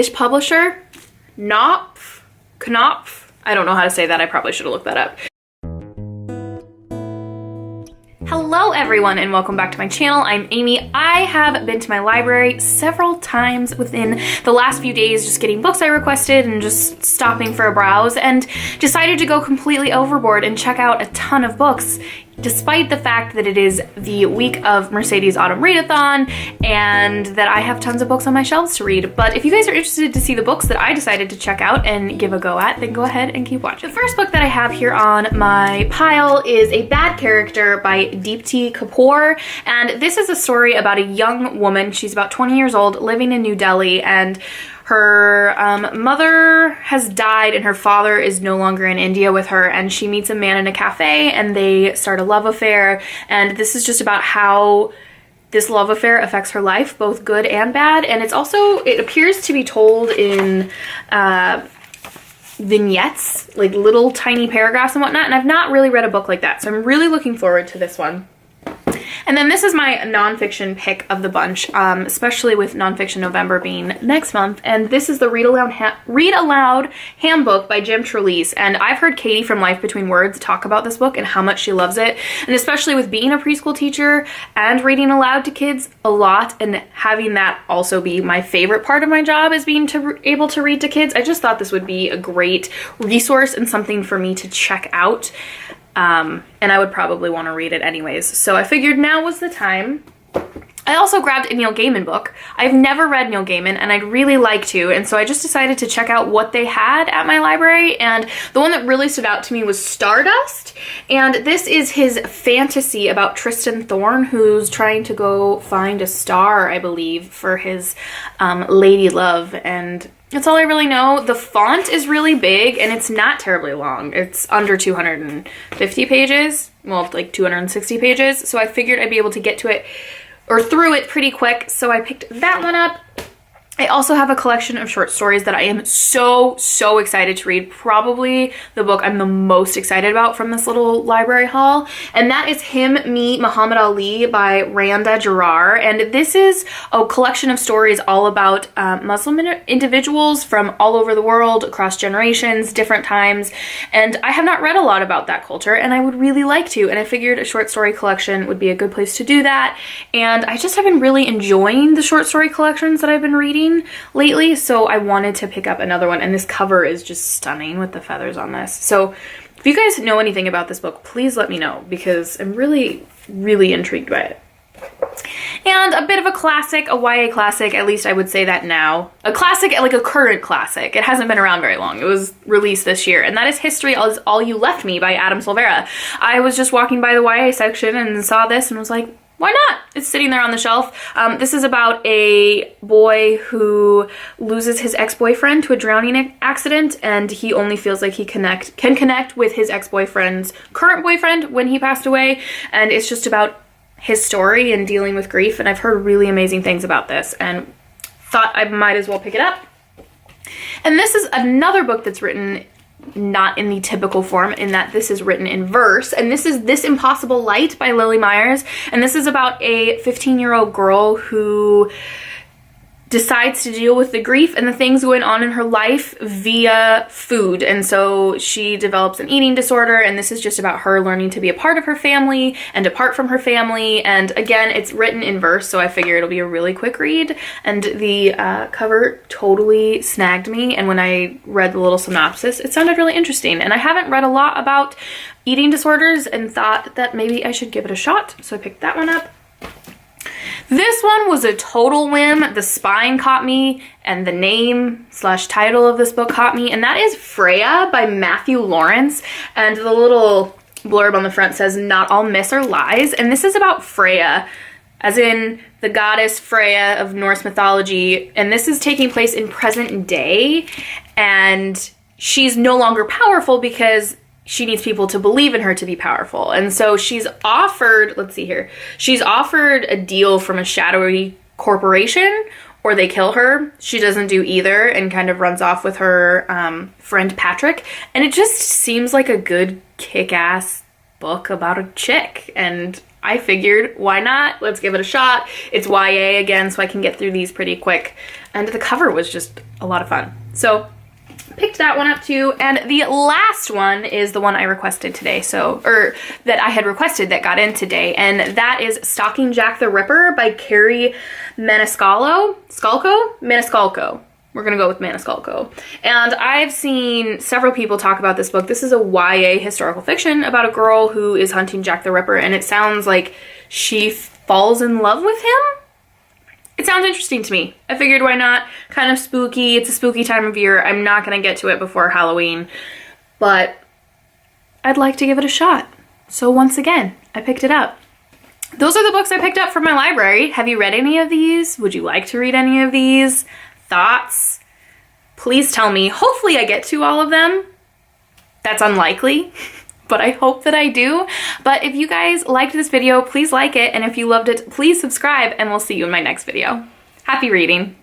publisher, Knopf, I don't know how to say that. I probably should have looked that up. Hello everyone and welcome back to my channel. I'm Amy. I have been to my library several times within the last few days, just getting books I requested and just stopping for a browse, and decided to go completely overboard and check out a ton of books, despite the fact that it is the week of Mercedes Autumn Readathon and that I have tons of books on my shelves to read. But if you guys are interested to see the books that I decided to check out and give a go at, then go ahead and keep watching. The first book that I have here on my pile is A Bad Character by Deepti Kapoor, and this is a story about a young woman. She's about 20 years old, living in New Delhi, and her mother has died and her father is no longer in India with her, and she meets a man in a cafe and they start a love affair, and this is just about how this love affair affects her life, both good and bad. And it's also, it appears to be told in vignettes, like little tiny paragraphs and whatnot, and I've not really read a book like that, so I'm really looking forward to this one. And then this is my nonfiction pick of the bunch, especially with Nonfiction November being next month. And this is the Read Aloud Handbook by Jim Trelease. And I've heard Katie from Life Between Words talk about this book and how much she loves it. And especially with being a preschool teacher and reading aloud to kids a lot, and having that also be my favorite part of my job is being able to read to kids, I just thought this would be a great resource and something for me to check out. And I would probably want to read it anyways. So I figured now was the time. I also grabbed a Neil Gaiman book. I've never read Neil Gaiman and I'd really like to, and so I just decided to check out what they had at my library, and the one that really stood out to me was Stardust, and this is his fantasy about Tristan Thorne, who's trying to go find a star, I believe, for his lady love, and that's all I really know. The font is really big and it's not terribly long. It's under 250 pages, well, like 260 pages, so I figured I'd be able to get to it or through it pretty quick, so I picked that one up. I also have a collection of short stories that I am so excited to read. Probably the book I'm the most excited about from this little library haul, and that is Him, Me, Muhammad Ali by Randa Jarrar. And this is a collection of stories all about Muslim individuals from all over the world, across generations, different times, and I have not read a lot about that culture, and I would really like to, and I figured a short story collection would be a good place to do that. And I just have been really enjoying the short story collections that I've been reading lately, so I wanted to pick up another one, and this cover is just stunning with the feathers on this. So if you guys know anything about this book, please let me know, because I'm really intrigued by it. And a bit of a classic, a YA classic, at least I would say that now. A classic, like a current classic. It hasn't been around very long. It was released this year, and that is History Is All You Left Me by Adam Silveira. I was just walking by the YA section and saw this and was like, why not? It's sitting there on the shelf. This is about a boy who loses his ex-boyfriend to a drowning accident, and he only feels like he can connect with his ex-boyfriend's current boyfriend when he passed away, and it's just about his story and dealing with grief, and I've heard really amazing things about this and thought I might as well pick it up. And this is another book that's written not in the typical form, in that this is written in verse, and this is This Impossible Light by Lillie Myers, and this is about a 15-year-old girl who decides to deal with the grief and the things going on in her life via food. And so she develops an eating disorder, and this is just about her learning to be a part of her family and apart from her family. And again, it's written in verse, so I figure it'll be a really quick read. And the cover totally snagged me, and when I read the little synopsis, it sounded really interesting. And I haven't read a lot about eating disorders and thought that maybe I should give it a shot, so I picked that one up. This one was a total whim. The spine caught me, and the name / title of this book caught me, and that is Freya by Matthew Lawrence. And the little blurb on the front says, "Not all myths are lies," and this is about Freya, as in the goddess Freya of Norse mythology, and this is taking place in present day, and she's no longer powerful because she needs people to believe in her to be powerful. And so she's offered, let's see here, she's offered a deal from a shadowy corporation, or they kill her. She doesn't do either and kind of runs off with her friend Patrick. And it just seems like a good kick-ass book about a chick. And I figured, why not? Let's give it a shot. It's YA again, so I can get through these pretty quick. And the cover was just a lot of fun. So picked that one up too. And the last one is the one I requested today. Or that I had requested that got in today. And that is Stalking Jack the Ripper by Carrie Maniscalco. Maniscalco. We're gonna go with Maniscalco. And I've seen several people talk about this book. This is a YA historical fiction about a girl who is hunting Jack the Ripper, and it sounds like she falls in love with him. It sounds interesting to me. I figured why not? Kind of spooky. It's a spooky time of year. I'm not gonna get to it before Halloween, but I'd like to give it a shot. So once again, I picked it up. Those are the books I picked up from my library. Have you read any of these? Would you like to read any of these? Thoughts? Please tell me. Hopefully I get to all of them. That's unlikely, but I hope that I do. But if you guys liked this video, please like it. And if you loved it, please subscribe, and we'll see you in my next video. Happy reading.